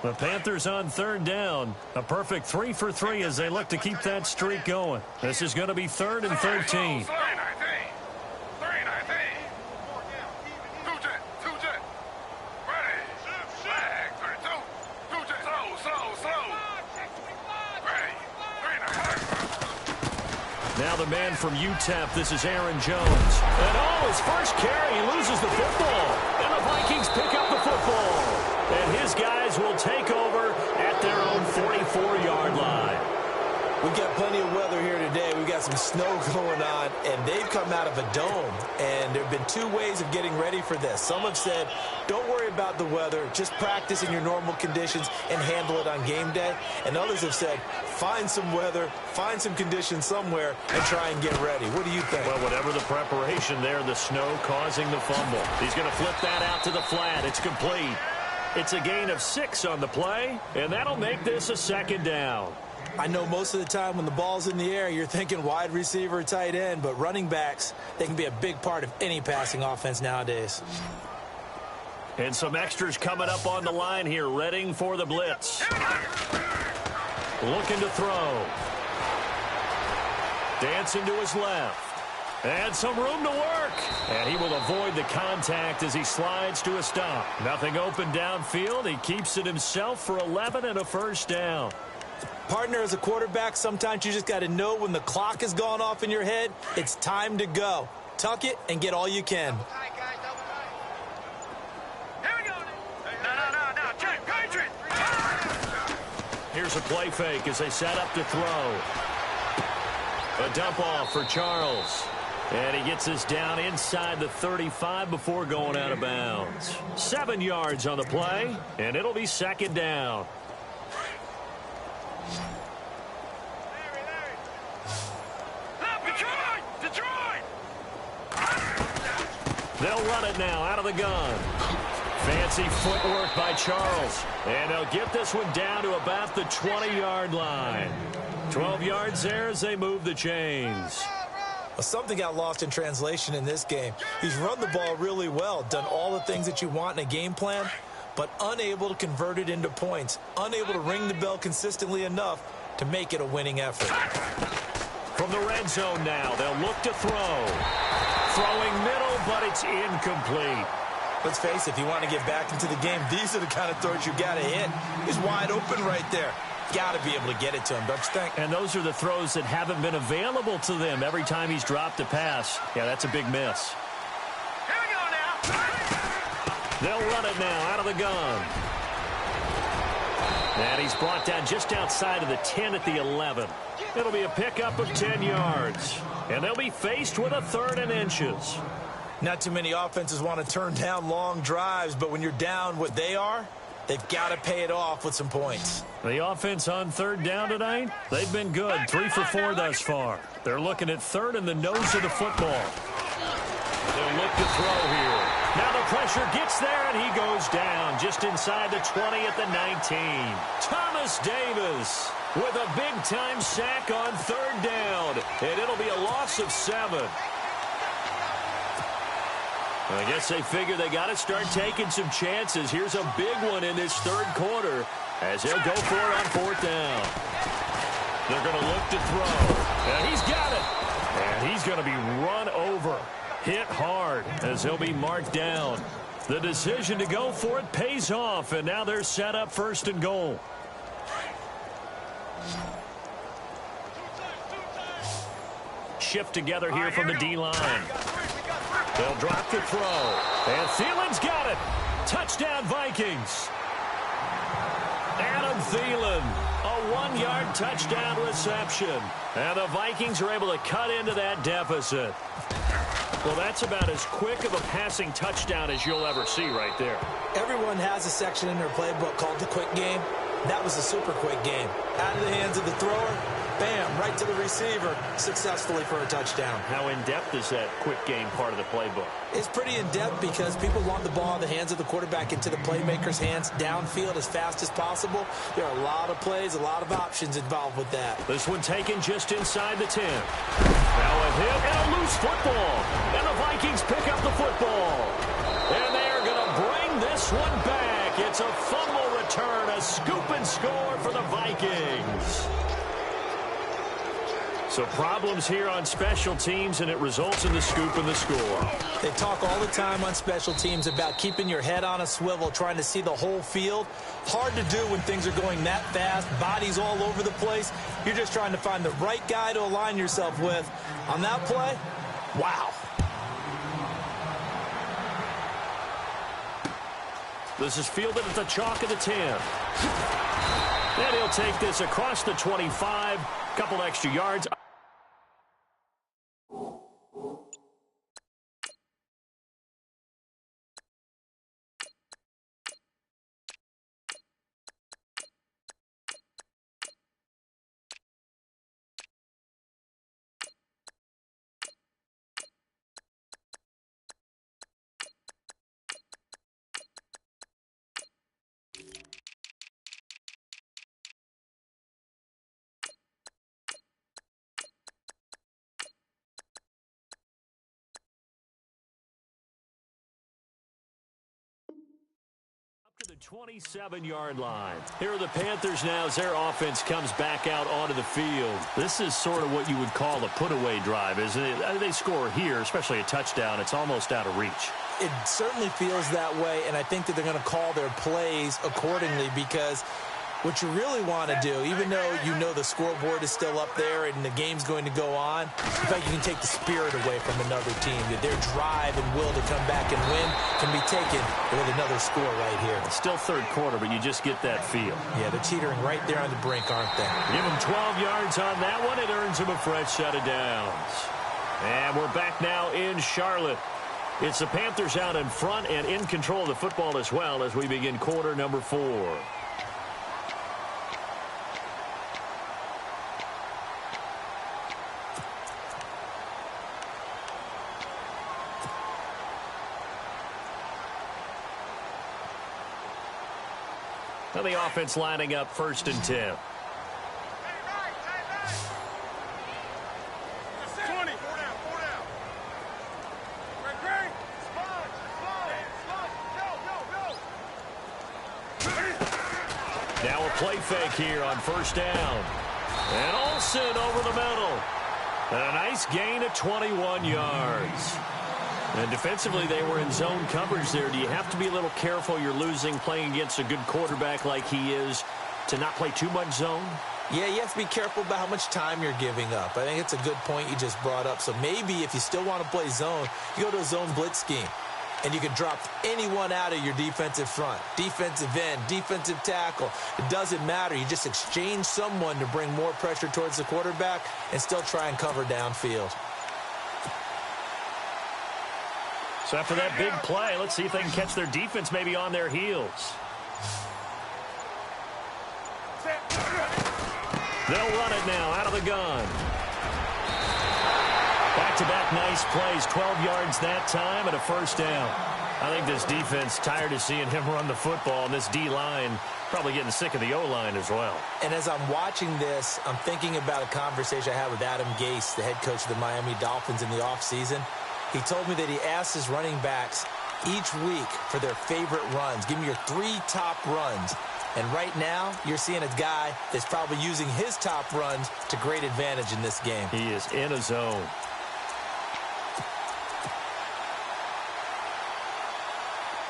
The Panthers on third down. A perfect 3 for 3 as they look to keep that streak going. This is going to be 3rd and 13. Now the man from UTEP, this is Aaron Jones. And his first carry, he loses the football. And the Vikings pick up the football. And his guys will take over at their own 44-yard line. We've got plenty of weather here today. We've got some snow going on, and they've come out of a dome. And there have been 2 ways of getting ready for this. Some have said, don't worry about the weather. Just practice in your normal conditions and handle it on game day. And others have said, find some weather, find some conditions somewhere, and try and get ready. What do you think? Well, whatever the preparation there, the snow causing the fumble. He's going to flip that out to the flat. It's complete. It's a gain of 6 on the play, and that'll make this a second down. I know most of the time when the ball's in the air, you're thinking wide receiver or tight end, but running backs, they can be a big part of any passing offense nowadays. And some extras coming up on the line here, readying for the blitz. Looking to throw. Dancing to his left. And some room to work. And he will avoid the contact as he slides to a stop. Nothing open downfield. He keeps it himself for 11 and a first down. Partner, as a quarterback, sometimes you just got to know when the clock has gone off in your head, it's time to go. Tuck it and get all you can. Double tight, guys, double tight. Here we go now. Here's a play fake as they set up to throw. A dump off for Charles. And he gets us down inside the 35 before going out of bounds. 7 yards on the play, and it'll be second down. They'll run it now out of the gun. Fancy footwork by Charles. And they'll get this one down to about the 20-yard line. 12 yards there as they move the chains. Well, something got lost in translation in this game. He's run the ball really well, done all the things that you want in a game plan, but unable to convert it into points, unable to ring the bell consistently enough to make it a winning effort. From the red zone now, they'll look to throw. Throwing middle, but it's incomplete. Let's face it, if you want to get back into the game, these are the kind of throws you got to hit. He's wide open right there. Got to be able to get it to him, don't you think? And those are the throws that haven't been available to them every time he's dropped a pass. Yeah, that's a big miss. Here we go now. They'll run it now out of the gun. And he's brought down just outside of the 10 at the 11. It'll be a pickup of 10 yards. And they'll be faced with a 3rd and inches. Not too many offenses want to turn down long drives, but when you're down what they are, they've got to pay it off with some points. The offense on 3rd down tonight, they've been good. 3 for 4 thus far. They're looking at 3rd in the nose of the football. They'll look to throw here. Now the pressure gets there, and he goes down just inside the 20 at the 19. Thomas Davis with a big-time sack on 3rd down, and it'll be a loss of 7. I guess they figure they got to start taking some chances. Here's a big one in this 3rd quarter as they'll go for it on 4th down. They're going to look to throw. And he's got it. And he's going to be run over. Hit hard as he'll be marked down. The decision to go for it pays off, and now they're set up 1st and goal. Shift together here from the D-line. They'll drop the throw. And Thielen's got it. Touchdown, Vikings. Adam Thielen, a 1-yard touchdown reception. And the Vikings are able to cut into that deficit. Well, that's about as quick of a passing touchdown as you'll ever see right there. Everyone has a section in their playbook called the quick game. That was a super quick game. Out of the hands of the thrower, bam, right to the receiver, successfully for a touchdown. How in-depth is that quick game part of the playbook? It's pretty in-depth because people want the ball in the hands of the quarterback into the playmaker's hands downfield as fast as possible. There are a lot of plays, a lot of options involved with that. This one taken just inside the 10. Now a hit and a loose football. And the Vikings pick up the football. And they are going to bring this one back. It's a fumble return, a scoop and score for the Vikings. So problems here on special teams, and it results in the scoop and the score. They talk all the time on special teams about keeping your head on a swivel, trying to see the whole field. Hard to do when things are going that fast, bodies all over the place. You're just trying to find the right guy to align yourself with. On that play, wow. This is fielded at the chalk of the 10. And he'll take this across the 25. Couple extra yards. The 27-yard line. Here are the Panthers now as their offense comes back out onto the field. This is sort of what you would call a put-away drive, isn't it? They score here, especially a touchdown. It's almost out of reach. It certainly feels that way, and I think that they're going to call their plays accordingly because What you really want to do, even though you know the scoreboard is still up there and the game's going to go on, in fact, you can take the spirit away from another team. That their drive and will to come back and win can be taken with another score right here. It's still third quarter, but you just get that feel. Yeah, they're teetering right there on the brink, aren't they? Give them 12 yards on that one. It earns them a fresh set of downs. And we're back now in Charlotte. It's the Panthers out in front and in control of the football as well as we begin quarter number 4. Now the offense lining up 1st and 10. Now a play fake here on 1st down. And Olsen over the middle. And a nice gain of 21 yards. And defensively, they were in zone coverage there. Do you have to be a little careful? You're losing playing against a good quarterback like he is to not play too much zone? Yeah, you have to be careful about how much time you're giving up. I think it's a good point you just brought up. So maybe if you still want to play zone, you go to a zone blitz scheme. And you can drop anyone out of your defensive front, defensive end, defensive tackle. It doesn't matter. You just exchange someone to bring more pressure towards the quarterback and still try and cover downfield. So after that big play, let's see if they can catch their defense maybe on their heels. They'll run it now out of the gun. Back-to-back nice plays, 12 yards that time and a 1st down. I think this defense tired of seeing him run the football, and this D-line probably getting sick of the O-line as well. And as I'm watching this, I'm thinking about a conversation I had with Adam Gase, the head coach of the Miami Dolphins in the offseason. He told me that he asked his running backs each week for their favorite runs. Give me your 3 top runs. And right now, you're seeing a guy that's probably using his top runs to great advantage in this game. He is in a zone.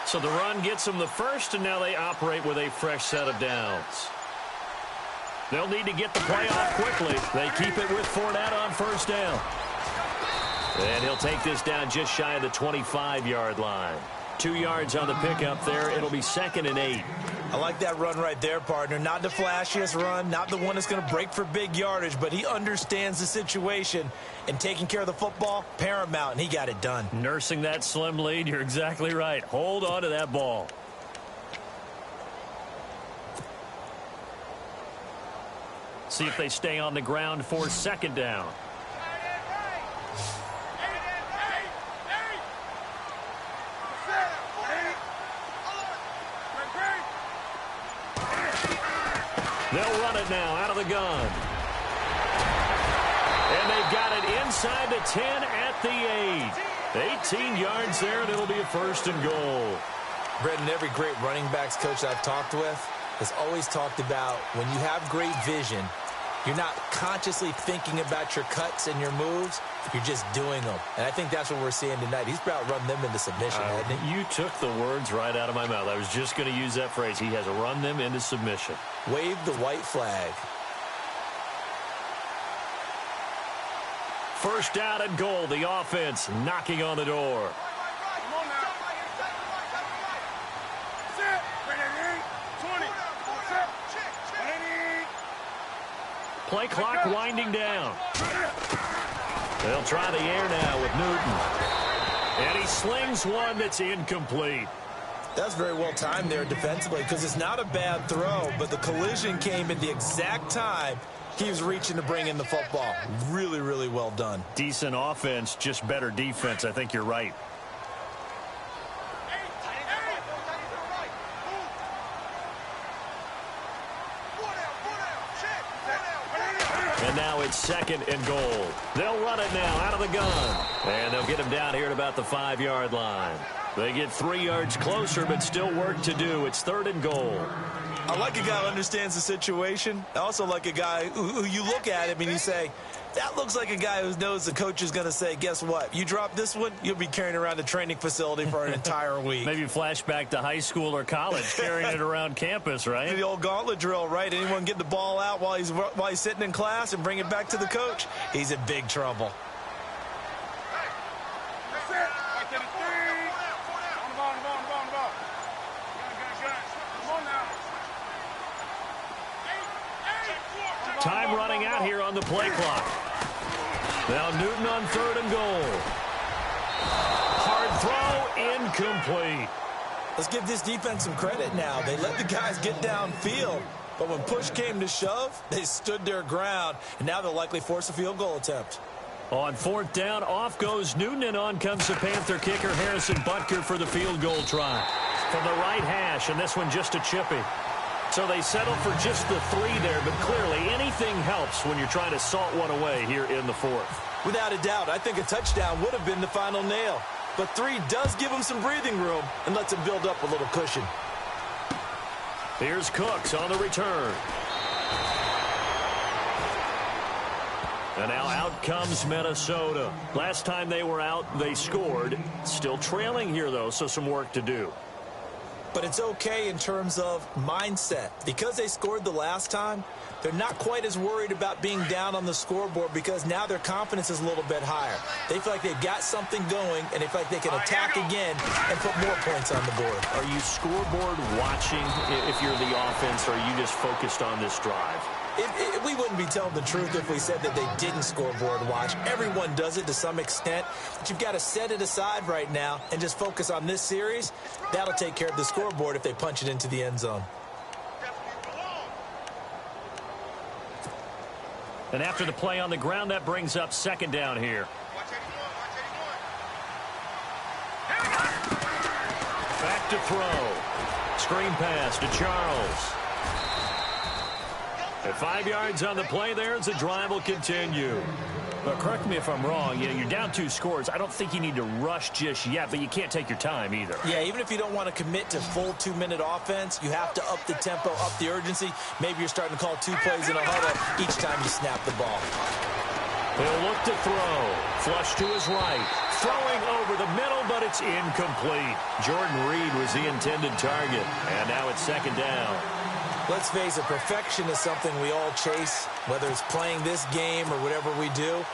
So the run gets them the first, and now they operate with a fresh set of downs. They'll need to get the play off quickly. They keep it with Fournette on 1st down. And he'll take this down just shy of the 25-yard line. 2 yards on the pickup there. It'll be 2nd and 8. I like that run right there, partner. Not the flashiest run, not the one that's going to break for big yardage, but he understands the situation, and taking care of the football, paramount, and he got it done. Nursing that slim lead, you're exactly right. Hold on to that ball. See if they stay on the ground for 2nd down. They'll run it now out of the gun. And they've got it inside the 10 at the 8. 18 yards there, and it'll be a 1st and goal. Brendan, every great running backs coach I've talked with has always talked about when you have great vision, you're not consciously thinking about your cuts and your moves. You're just doing them. And I think that's what we're seeing tonight. He's about run them into submission, hasn't he? You took the words right out of my mouth. I was just going to use that phrase. He has run them into submission. Wave the white flag. 1st down and goal. The offense knocking on the door. Play clock winding down. They'll try the air now with Newton. And he slings one that's incomplete. That's very well timed there defensively because it's not a bad throw, but the collision came at the exact time he was reaching to bring in the football. Really, really well done. Decent offense, just better defense. I think you're right. And now it's 2nd and goal. They'll run it now out of the gun. And they'll get him down here at about the 5-yard line. They get 3 yards closer, but still work to do. It's 3rd and goal. I like a guy who understands the situation. I also like a guy who you look at him and you say, That looks like a guy who knows the coach is going to say, guess what? You drop this one, you'll be carrying around the training facility for an entire week. Maybe flashback to high school or college, carrying it around campus, right? The old gauntlet drill, right? Anyone get the ball out while he's sitting in class and bring it back to the coach? He's in big trouble. Time running out here on the play clock. Now Newton on 3rd and goal. Hard throw, incomplete. Let's give this defense some credit now. They let the guys get downfield, but when push came to shove, they stood their ground, and now they'll likely force a field goal attempt. On 4th down, off goes Newton, and on comes the Panther kicker, Harrison Butker, for the field goal try. From the right hash, and this one just a chippy. So they settle for just the 3 there, but clearly anything helps when you're trying to salt one away here in the 4th. Without a doubt, I think a touchdown would have been the final nail. But 3 does give them some breathing room and lets them build up a little cushion. Here's Cooks on the return. And now out comes Minnesota. Last time they were out, they scored. Still trailing here, though, so some work to do. But it's okay in terms of mindset. Because they scored the last time, they're not quite as worried about being down on the scoreboard because now their confidence is a little bit higher. They feel like they've got something going, and they feel like they can attack again and put more points on the board. Are you scoreboard watching if you're the offense, or are you just focused on this drive? We wouldn't be telling the truth if we said that they didn't scoreboard watch. Everyone does it to some extent, but you've got to set it aside right now and just focus on this series. That'll take care of the scoreboard if they punch it into the end zone. And after the play on the ground, that brings up 2nd down here. Back to throw. Screen pass to Charles. At 5 yards on the play there, as the drive will continue. But correct me if I'm wrong, you're down 2 scores. I don't think you need to rush just yet, but you can't take your time either. Yeah, even if you don't want to commit to full 2-minute offense, you have to up the tempo, up the urgency. Maybe you're starting to call 2 plays in a huddle each time you snap the ball. He'll look to throw. Flush to his right. Throwing over the middle, but it's incomplete. Jordan Reed was the intended target. And now it's 2nd down. Let's face it, perfection is something we all chase, whether it's playing this game or whatever we do.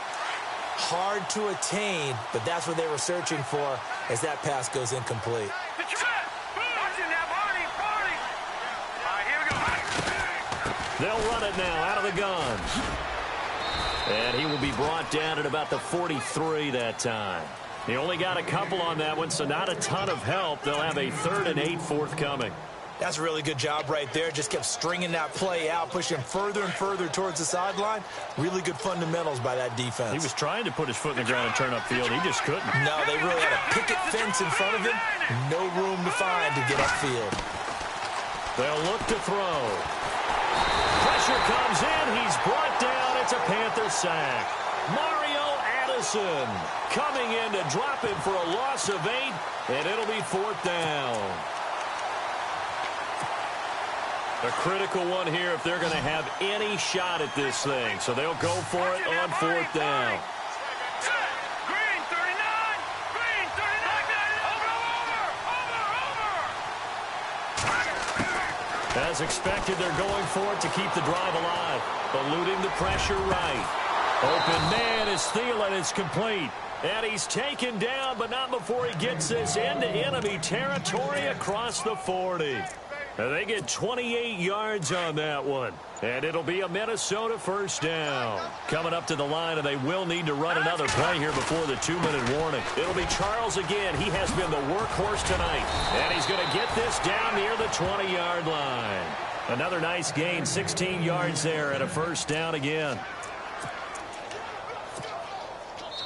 Hard to attain, but that's what they were searching for as that pass goes incomplete. They'll run it now out of the gun. And he will be brought down at about the 43 that time. He only got a couple on that one, so not a ton of help. They'll have a 3rd and 8 forthcoming. That's a really good job right there. Just kept stringing that play out, pushing further and further towards the sideline. Really good fundamentals by that defense. He was trying to put his foot in the ground and turn upfield. He just couldn't. No, they really had a picket fence in front of him. No room to find to get upfield. They'll look to throw. Pressure comes in. He's brought down. It's a Panther sack. Mario Addison coming in to drop him for a loss of 8, and it'll be 4th down. A critical one here if they're going to have any shot at this thing. So they'll go for it on 4th down. Green 39! Green 39! Over! As expected, they're going for it to keep the drive alive. Eluding the pressure right. Open man is Thielen. It's complete. And he's taken down, but not before he gets this into enemy territory across the 40. And they get 28 yards on that one. And it'll be a Minnesota 1st down. Coming up to the line, and they will need to run another play here before the 2-minute warning. It'll be Charles again. He has been the workhorse tonight. And he's going to get this down near the 20-yard line. Another nice gain, 16 yards there, and a 1st down again.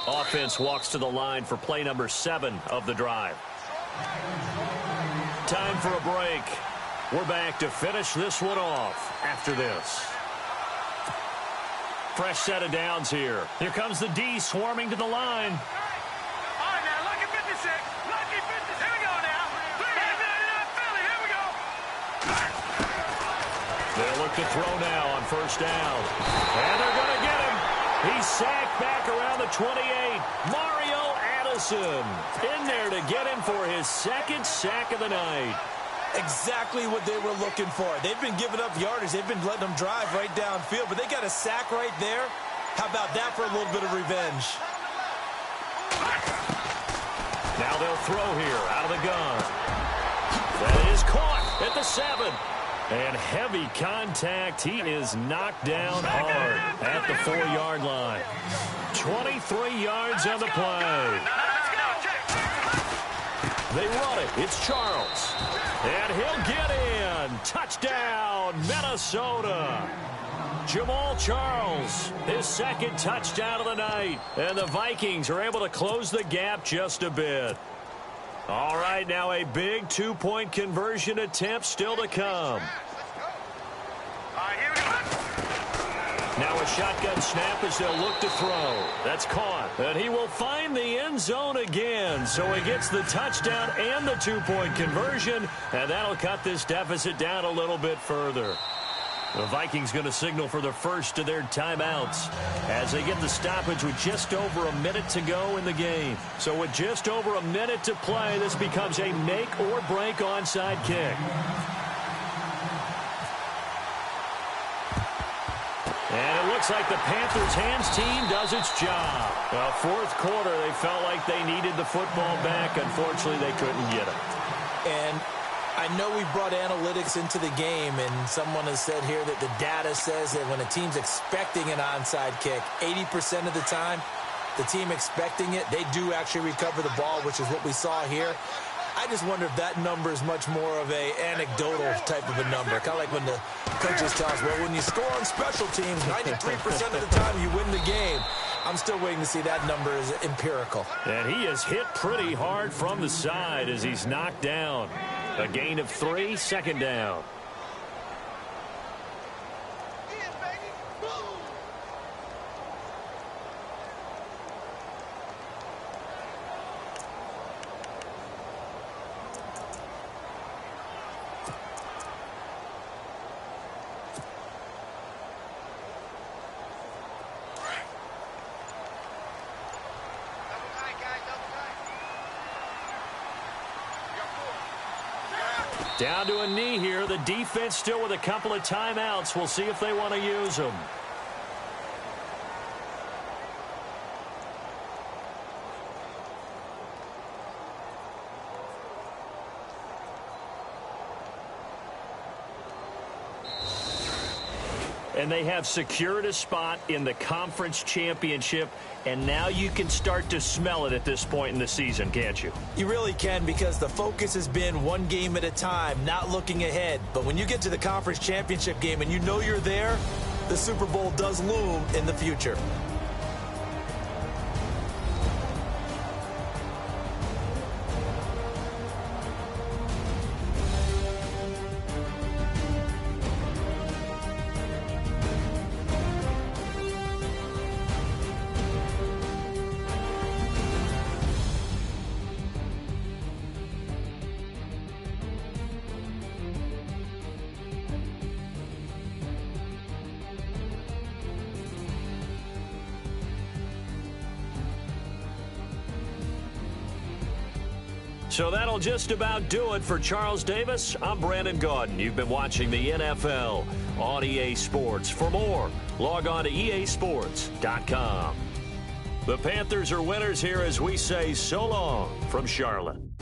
Offense walks to the line for play number 7 of the drive. Time for a break. We're back to finish this one off after this. Fresh set of downs here. Here comes the D swarming to the line. All right, now, lucky 56. Lucky 56. Here we go now. Philly, here we go. They'll look to throw now on 1st down. And they're going to get him. He's sacked back around the 28. Mario Addison in there to get him for his second sack of the night. Exactly what they were looking for. They've been giving up yardage. They've been letting them drive right downfield, but they got a sack right there. How about that for a little bit of revenge? Now they'll throw here out of the gun. That is caught at the 7. And heavy contact. He is knocked down hard at the 4-yard line. 23 yards on the play. They run it. It's Charles. And he'll get in. Touchdown, Minnesota. Jamal Charles, his second touchdown of the night. And the Vikings are able to close the gap just a bit. All right, now a big 2-point conversion attempt still to come. Now a shotgun snap as they'll look to throw. That's caught. And he will find the end zone again. So he gets the touchdown and the 2-point conversion. And that'll cut this deficit down a little bit further. The Vikings going to signal for the first of their timeouts as they get the stoppage with just over a minute to go in the game. So with just over a minute to play, this becomes a make or break onside kick. And it looks like the Panthers' hands team does its job. Well, fourth quarter, they felt like they needed the football back. Unfortunately, they couldn't get it. And I know we brought analytics into the game, and someone has said here that the data says that when a team's expecting an onside kick, 80% of the time, the team expecting it, they do actually recover the ball, which is what we saw here. I just wonder if that number is much more of a anecdotal type of a number. Kind of like when the coaches tell us, well, when you score on special teams, 93% of the time you win the game. I'm still waiting to see that number is empirical. And he is hit pretty hard from the side as he's knocked down. A gain of 3, second down. Down to a knee here. The defense still with a couple of timeouts. We'll see if they want to use them. And they have secured a spot in the conference championship, and now you can start to smell it at this point in the season, can't you? You really can, because the focus has been one game at a time, not looking ahead. But when you get to the conference championship game and you know you're there, the Super Bowl does loom in the future. So that'll just about do it for Charles Davis. I'm Brandon Gaudin. You've been watching the NFL on EA Sports. For more, log on to easports.com. The Panthers are winners here as we say so long from Charlotte.